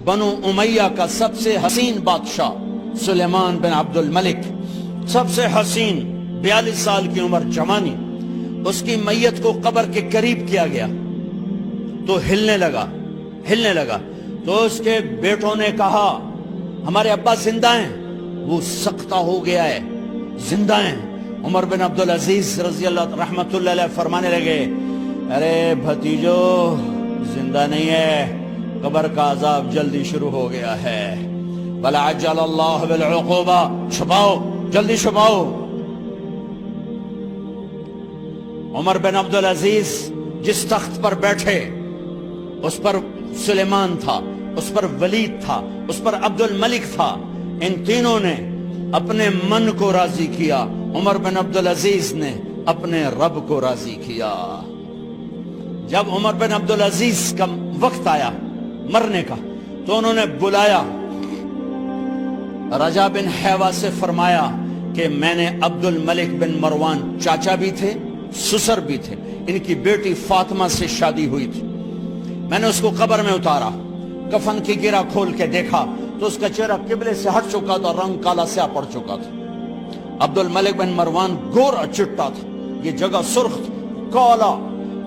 بنو امیہ کا سب سے حسین بادشاہ سلیمان بن عبد الملک، سب سے حسین، 42 سال کی عمر، جوانی، اس کی میت کو قبر کے قریب کیا گیا تو ہلنے لگا تو اس کے بیٹوں نے کہا ہمارے ابا زندہ ہیں، وہ سختہ ہو گیا ہے، زندہ ہیں۔ عمر بن عبدالعزیز رضی اللہ رحمت اللہ علیہ فرمانے لگے ارے بھتیجو زندہ نہیں ہے، قبر کا عذاب جلدی شروع ہو گیا ہے، بل عجل اللہ بالعقوبہ، چھپاؤ جلدی چھپاؤ۔ عمر بن عبدالعزیز جس تخت پر بیٹھے اس پر سلیمان تھا، اس پر ولید تھا، اس پر عبد الملک تھا، ان تینوں نے اپنے من کو راضی کیا، عمر بن عبدالعزیز نے اپنے رب کو راضی کیا۔ جب عمر بن عبدالعزیز کا وقت آیا مرنے کا تو انہوں نے بلایا رجا بن حیوہ سے، فرمایا کہ میں نے عبد الملک بن مروان چاچا بھی تھے، سسر بھی تھے، ان کی بیٹی فاطمہ سے شادی ہوئی تھی، میں نے اس کو قبر میں اتارا، کفن کی گرہ کھول کے دیکھا تو اس کا چہرہ قبلے سے ہٹ چکا تھا، رنگ کالا سیاہ پڑ چکا تھا۔ عبد الملک بن مروان گورا چٹا تھا، یہ جگہ سرخ تھی، کالا۔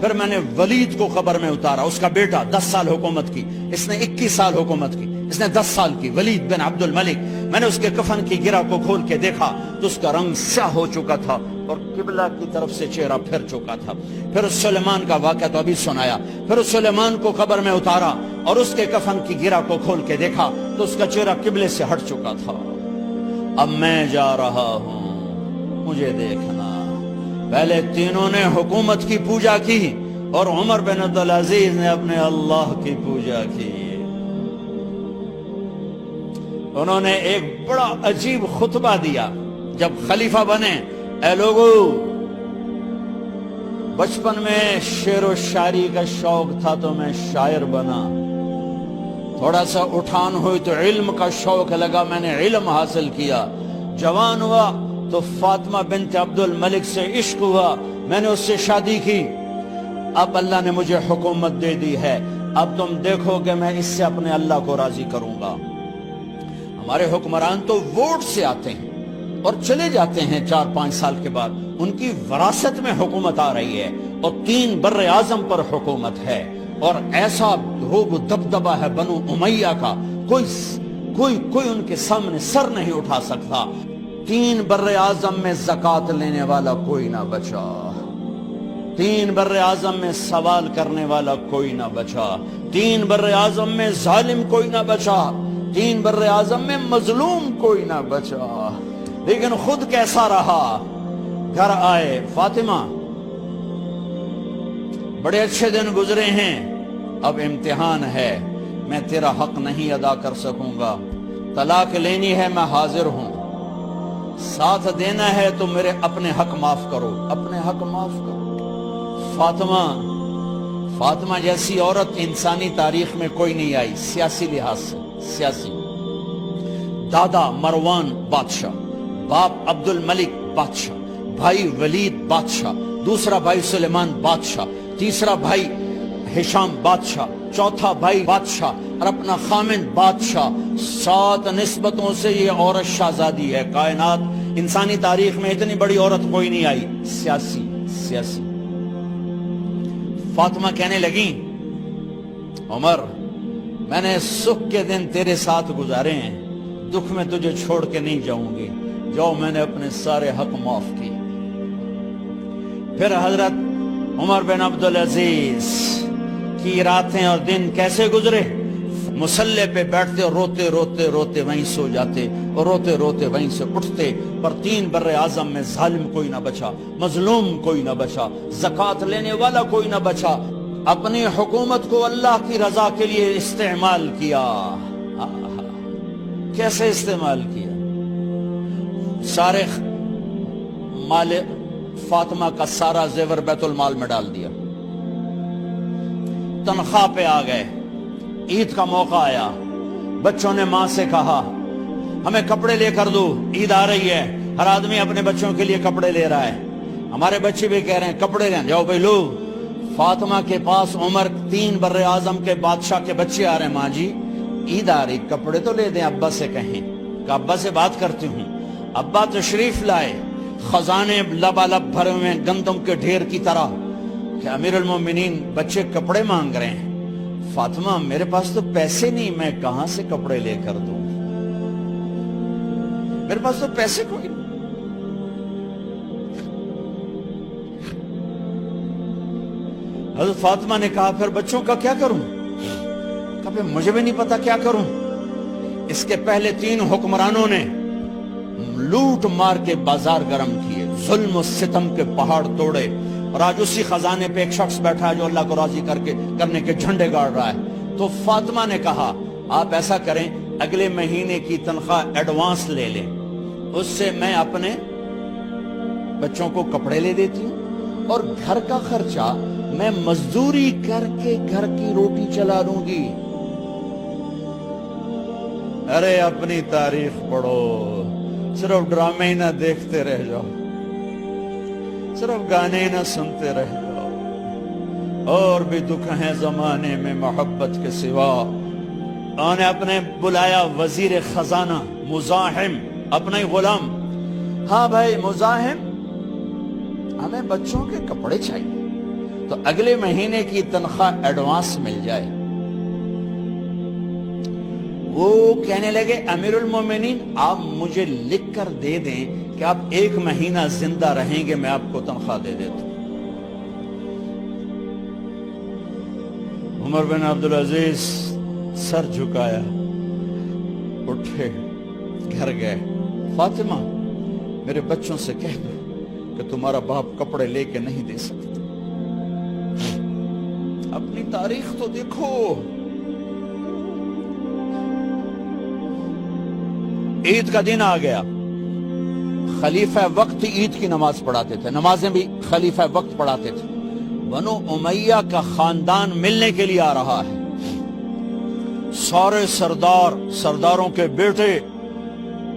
پھر میں نے ولید کو قبر میں اتارا، اس کا بیٹا 10 سال حکومت کی، اس نے 21 سال حکومت کی، اس نے 10 سال کی، ولید بن عبد الملک۔ میں نے اس کے کفن کی گرہ کو کھول کے دیکھا تو اس کا رنگ سیاہ ہو چکا تھا اور قبلہ کی طرف سے چہرہ پھر چکا تھا۔ پھر سلیمان کا واقعہ تو ابھی سنایا، پھر سلیمان کو قبر میں اتارا اور اس کے کفن کی گرہ کو کھول کے دیکھا تو اس کا چہرہ قبلے سے ہٹ چکا تھا۔ اب میں جا رہا ہوں، مجھے دیکھنا۔ پہلے تینوں نے حکومت کی پوجا کی اور عمر بن عبدالعزیز نے اپنے اللہ کی پوجا کی۔ انہوں نے ایک بڑا عجیب خطبہ دیا جب خلیفہ بنے، اے لوگو، بچپن میں شعر و شاعری کا شوق تھا تو میں شاعر بنا، تھوڑا سا اٹھان ہوئی تو علم کا شوق لگا، میں نے علم حاصل کیا، جوان ہوا تو فاطمہ بنت عبد الملک سے عشق ہوا، میں نے اس سے شادی کی، اب اللہ نے مجھے حکومت دے دی ہے، اب تم دیکھو کہ میں اس سے اپنے اللہ کو راضی کروں گا۔ ہمارے حکمران تو ووٹ سے آتے ہیں اور چلے جاتے ہیں 4-5 سال کے بعد، ان کی وراثت میں حکومت آ رہی ہے اور 3 بر اعظم پر حکومت ہے، اور ایسا روب دبدبہ ہے بنو امیہ کا، کوئی ان کے سامنے سر نہیں اٹھا سکتا۔ 3 بر اعظم میں زکوٰۃ لینے والا کوئی نہ بچا، 3 بر اعظم میں سوال کرنے والا کوئی نہ بچا، 3 بر اعظم میں ظالم کوئی نہ بچا، 3 بر اعظم میں مظلوم کوئی نہ بچا۔ لیکن خود کیسا رہا؟ گھر آئے، فاطمہ بڑے اچھے دن گزرے ہیں، اب امتحان ہے، میں تیرا حق نہیں ادا کر سکوں گا، طلاق لینی ہے میں حاضر ہوں، ساتھ دینا ہے تو میرے اپنے حق معاف کرو، اپنے حق معاف کرو۔ فاطمہ جیسی عورت انسانی تاریخ میں کوئی نہیں آئی، سیاسی لحاظ سے، سیاسی۔ دادا مروان بادشاہ، باپ عبد الملک بادشاہ، بھائی ولید بادشاہ، دوسرا بھائی سلیمان بادشاہ، تیسرا بھائی ہشام بادشاہ، چوتھا بھائی بادشاہ اور اپنا خامند بادشاہ، 7 نسبتوں سے یہ عورت شہزادی ہے۔ کائنات انسانی تاریخ میں اتنی بڑی عورت کوئی نہیں آئی، سیاسی۔ فاطمہ کہنے لگیں عمر، میں نے سکھ کے دن تیرے ساتھ گزارے ہیں، دکھ میں تجھے چھوڑ کے نہیں جاؤں گی، جو میں نے اپنے سارے حق معاف کیے۔ پھر حضرت عمر بن عبدالعزیز کی راتیں اور دن کیسے گزرے؟ مسلح پہ بیٹھتے اور روتے وہیں سو جاتے اور روتے وہیں سے اٹھتے، پر 3 بر اعظم میں ظالم کوئی نہ بچا، مظلوم کوئی نہ بچا، زکوٰۃ لینے والا کوئی نہ بچا، اپنی حکومت کو اللہ کی رضا کے لیے استعمال کیا۔ کیسے استعمال کیا؟ سارے مال فاطمہ کا سارا زیور بیت المال میں ڈال دیا، تنخواہ پہ آ گئے، عید کا موقع آیا، بچوں نے ماں سے کہا ہمیں کپڑے لے کر دو، عید آ رہی ہے، ہر آدمی اپنے بچوں کے لیے کپڑے لے رہا ہے، ہمارے بچے بھی کہہ رہے ہیں کپڑے لیں، جاؤ بھائی لو۔ فاطمہ کے پاس عمر 3 بر اعظم کے بادشاہ کے بچے آ رہے ہیں، ماں جی عید آ رہی، کپڑے تو لے دیں، ابا سے کہیں کہ ابا سے بات کرتی ہوں۔ ابا تشریف لائے، خزانے لبالب بھرے ہوئے گندم کے ڈھیر کی طرح کہ امیر المومنین بچے کپڑے مانگ رہے ہیں۔ فاطمہ میرے پاس تو پیسے نہیں، میں کہاں سے کپڑے لے کر دوں، میرے پاس تو پیسے کوئی نہیں۔ حضرت فاطمہ نے کہا پھر بچوں کا کیا کروں؟ کہا پھر مجھے بھی نہیں پتا کیا کروں۔ اس کے پہلے 3 حکمرانوں نے لوٹ مار کے بازار گرم کیے، ظلم و ستم کے پہاڑ توڑے، اور آج اسی خزانے پہ ایک شخص بیٹھا ہے جو اللہ کو راضی کرنے کے جھنڈے گاڑ رہا ہے۔ تو فاطمہ نے کہا آپ ایسا کریں، اگلے مہینے کی تنخواہ ایڈوانس لے لیں، اس سے میں اپنے بچوں کو کپڑے لے دیتی ہوں، اور گھر کا خرچہ میں مزدوری کر کے گھر کی روٹی چلا دوں گی۔ ارے اپنی تاریخ پڑھو، صرف ڈرامے ہی نہ دیکھتے رہ جاؤ، صرف گانے ہی نہ سنتے رہ جاؤ، اور بھی دکھ ہیں زمانے میں محبت کے سوا۔ انہوں نے اپنے بلایا وزیر خزانہ مزاحم، اپنا ہی غلام، ہاں بھائی مزاحم ہمیں بچوں کے کپڑے چاہیے، تو اگلے مہینے کی تنخواہ ایڈوانس مل جائے۔ وہ کہنے لگے امیر المومنین آپ مجھے لکھ کر دے دیں کہ آپ 1 مہینہ زندہ رہیں گے، میں آپ کو تنخواہ دے دیتا ہوں۔ عمر بن عبدالعزیز سر جھکایا، اٹھے، گھر گئے، فاطمہ میرے بچوں سے کہہ دو کہ تمہارا باپ کپڑے لے کے نہیں دے سکتا۔ اپنی تاریخ تو دیکھو۔ عید کا دن آ گیا، خلیفہ وقت عید کی نماز پڑھاتے تھے، نمازیں بھی خلیفہ وقت پڑھاتے تھے۔ بنو امیہ کا خاندان ملنے کے لیے آ رہا ہے، سارے سرداروں کے بیٹے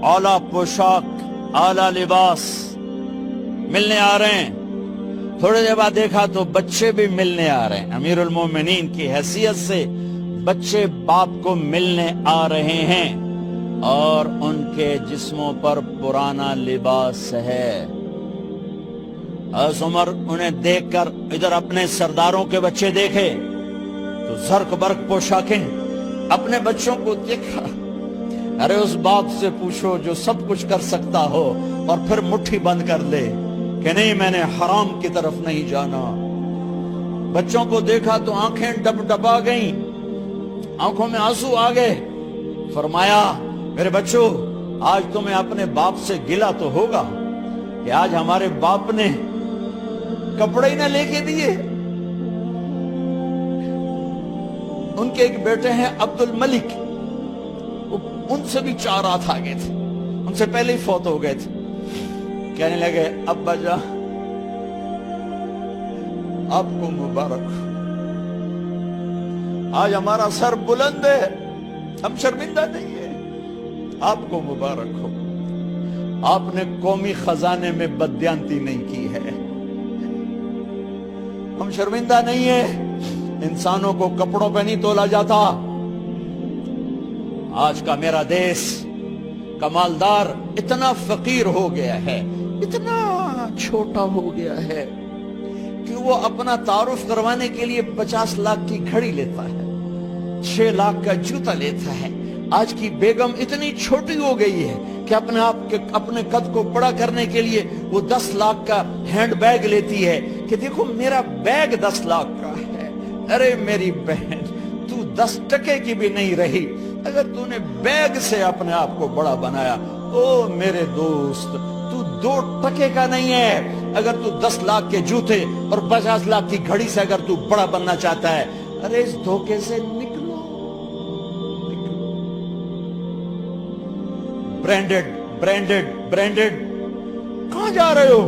اعلیٰ پوشاک، اعلیٰ لباس ملنے آ رہے ہیں۔ تھوڑے دیر بعد دیکھا تو بچے بھی ملنے آ رہے ہیں، امیر المومنین کی حیثیت سے بچے باپ کو ملنے آ رہے ہیں، اور ان کے جسموں پر پرانا لباس ہے۔ حضرت عمر انہیں دیکھ کر ادھر اپنے سرداروں کے بچے دیکھے تو زرق برق پوشاکیں، اپنے بچوں کو دیکھا۔ ارے اس باپ سے پوچھو جو سب کچھ کر سکتا ہو اور پھر مٹھی بند کر لے کہ نہیں میں نے حرام کی طرف نہیں جانا۔ بچوں کو دیکھا تو آنکھیں ڈب ڈبا گئیں، آنکھوں میں آنسو آ گئے۔ فرمایا میرے بچوں آج تمہیں اپنے باپ سے گلہ تو ہوگا کہ آج ہمارے باپ نے کپڑے ہی نہ لے کے دیے۔ ان کے ایک بیٹے ہیں عبد الملک، ان سے بھی 4 ہاتھ آگے تھے، ان سے پہلے ہی فوت ہو گئے تھے۔ کہنے لگے ابا جان آپ کو مبارک، آج ہمارا سر بلند ہے، ہم شرمندہ نہیں ہیں، آپ کو مبارک ہو، آپ نے قومی خزانے میں بددیانتی نہیں کی ہے، ہم شرمندہ نہیں ہیں۔ انسانوں کو کپڑوں پہ نہیں تولا جاتا۔ آج کا میرا دیس کا مالدار اتنا فقیر ہو گیا ہے، اتنا چھوٹا ہو گیا ہے کہ وہ اپنا تعارف کروانے کے لیے 50 لاکھ کی گھڑی لیتا ہے، 6 لاکھ کا جوتا لیتا ہے۔ آج کی بیگم اتنی چھوٹی ہو گئی ہے کہ اپنے قد کو بڑا کرنے کے لیے وہ 10 لاکھ کا ہینڈ بیگ لیتی ہے کہ دیکھو میرا بیگ 10 لاکھ کا ہے۔ ارے میری بہن تو 10 ٹکے کی بھی نہیں رہی اگر تو نے بیگ سے اپنے آپ کو بڑا بنایا۔ او میرے دوست تو 2 ٹکے کا نہیں ہے اگر تو 10 لاکھ کے جوتے اور 50 لاکھ کی گھڑی سے اگر تو بڑا بننا چاہتا ہے۔ ارے اس دھوکے سے نکلو۔ برینڈڈ کہاں جا رہے ہو؟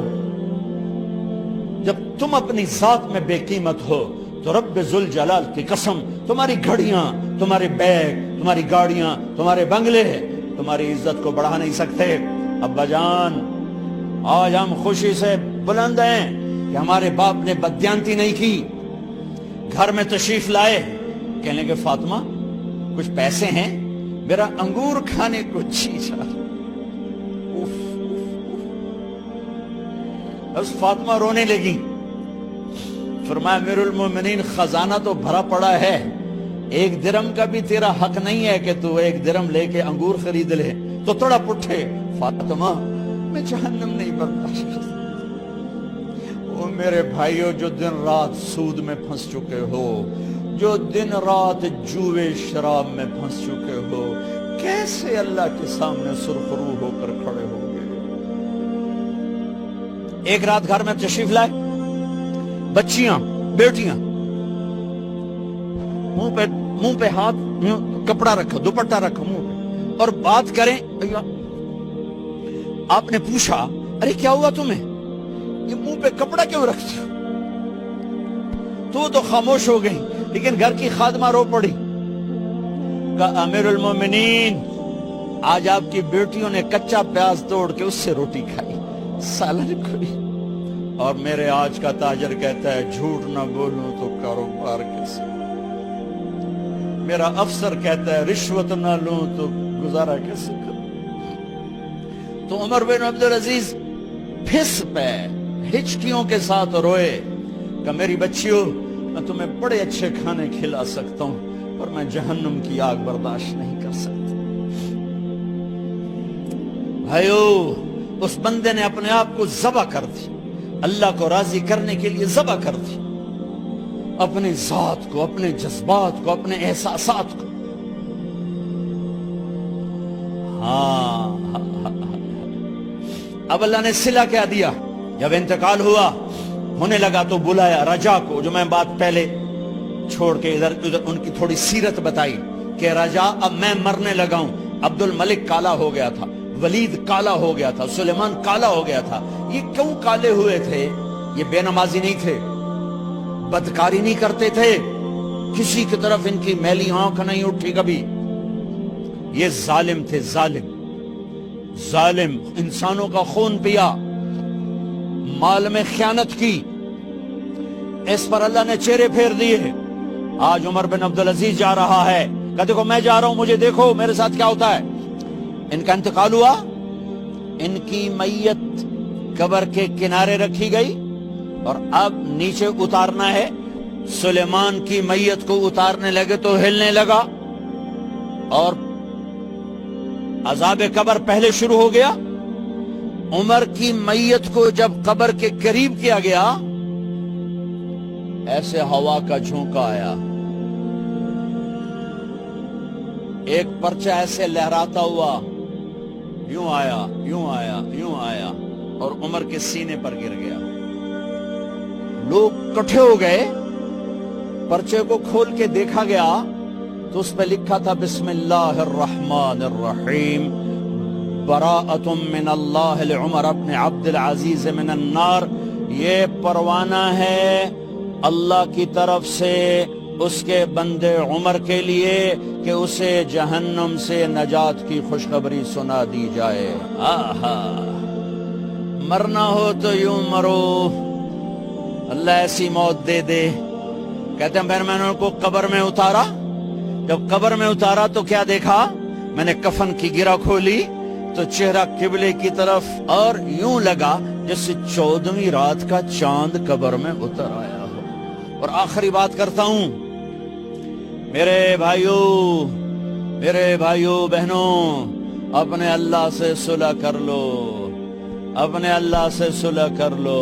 جب تم اپنی ذات میں بے قیمت ہو تو رب ذوالجلال کی قسم تمہاری گھڑیاں، تمہارے بیگ، تمہاری گاڑیاں، تمہارے بنگلے تمہاری عزت کو بڑھا نہیں سکتے۔ ابا جان آج ہم خوشی سے بلند ہیں کہ ہمارے باپ نے بددیانتی نہیں کی۔ گھر میں تشریف لائے، کہنے لگے فاطمہ کچھ پیسے ہیں، میرا انگور کھانے کو جی چاہ۔ بس فاطمہ رونے لگی، فرمایا امیر المومنین خزانہ تو بھرا پڑا ہے، 1 درم کا بھی تیرا حق نہیں ہے کہ تو 1 درم لے کے انگور خرید لے۔ تو تھوڑا پٹھے، فاطمہ میں جہنم نہیں برداشت کر سکتا۔ وہ میرے بھائیو جو دن رات سود میں پھنس چکے ہو، جو دن رات جوے شراب میں پھنس چکے ہو، کیسے اللہ کے سامنے سرخرو ہو کر کھڑے ہو گئے؟ ایک رات گھر میں تشریف لائے، بچیاں بیٹیاں، منہ پہ ہاتھ، کپڑا رکھو، دوپٹہ رکھو منہ پہ، اور بات کریں۔ آپ نے پوچھا ارے کیا ہوا تمہیں، یہ منہ پہ کپڑا کیوں رکھتی ہو؟ تو خاموش ہو گئی، لیکن گھر کی خادمہ رو پڑی، کہا امیر المومنین آج آپ کی بیٹیوں نے کچا پیاز توڑ کے اس سے روٹی کھائی، سالن کھائی، اور میرے آج کا تاجر کہتا ہے جھوٹ نہ بولوں تو کاروبار کیسے، میرا افسر کہتا ہے رشوت نہ لوں تو گزارا کیسے کروں۔ تو عمر بن عبدالعزیز پھس پہ ہچکیوں کے ساتھ روئے کہ میری بچیوں میں تمہیں بڑے اچھے کھانے کھلا سکتا ہوں، پر میں جہنم کی آگ برداشت نہیں کر سکتا۔ بھائیو، اس بندے نے اپنے آپ کو ذبح کر دی، اللہ کو راضی کرنے کے لیے ذبح کر دی، اپنے ذات کو، اپنے جذبات کو، اپنے احساسات کو۔ اب اللہ نے صلہ کیا دیا، جب انتقال ہوا ہونے لگا تو بلایا رجا کو، جو میں بات پہلے چھوڑ کے ادھر ان کی تھوڑی سیرت بتائی کہ رجا اب میں مرنے لگا ہوں۔ عبد الملک کالا ہو گیا تھا، ولید کالا ہو گیا تھا، سلیمان کالا ہو گیا تھا۔ یہ کیوں کالے ہوئے تھے؟ یہ بے نمازی نہیں تھے، بدکاری نہیں کرتے تھے، کسی کی طرف ان کی میلی آنکھ نہیں اٹھی کبھی۔ یہ ظالم تھے، ظالم، انسانوں کا خون پیا، مال میں خیانت کی، اس پر اللہ نے چہرے پھیر دیے۔ آج عمر بن عبدالعزیز جا رہا ہے، کہ دیکھو میں جا رہا ہوں، مجھے دیکھو میرے ساتھ کیا ہوتا ہے۔ ان کا انتقال ہوا، ان کی میت قبر کے کنارے رکھی گئی، اور اب نیچے اتارنا ہے۔ سلیمان کی میت کو اتارنے لگے تو ہلنے لگا، اور عذاب قبر پہلے شروع ہو گیا۔ عمر کی میت کو جب قبر کے قریب کیا گیا، ایسے ہوا کا جھونکا آیا، ایک پرچہ ایسے لہراتا ہوا یوں آیا، یوں آیا، یوں آیا، اور عمر کے سینے پر گر گیا۔ لوگ کٹھے ہو گئے، پرچے کو کھول کے دیکھا گیا تو اس پہ لکھا تھا بسم اللہ الرحمن الرحیم، براءۃ من اللہ لعمر ابن عبد العزیز من النار۔ یہ پروانہ ہے اللہ کی طرف سے اس کے بندے عمر کے لیے کہ اسے جہنم سے نجات کی خوشخبری سنا دی جائے۔ آہا، مرنا ہو تو یوں مرو، اللہ ایسی موت دے دے۔ کہتے ہیں پھر میں نے ان کو قبر میں اتارا، جب قبر میں اتارا تو کیا دیکھا؟ میں نے کفن کی گرہ کھولی تو چہرہ قبلے کی طرف، اور یوں لگا جیسے 14ویں رات کا چاند قبر میں اتر آیا ہو۔ اور آخری بات کرتا ہوں، میرے بھائیوں بہنوں، اپنے اللہ سے صلح کر لو، اپنے اللہ سے صلح کر لو۔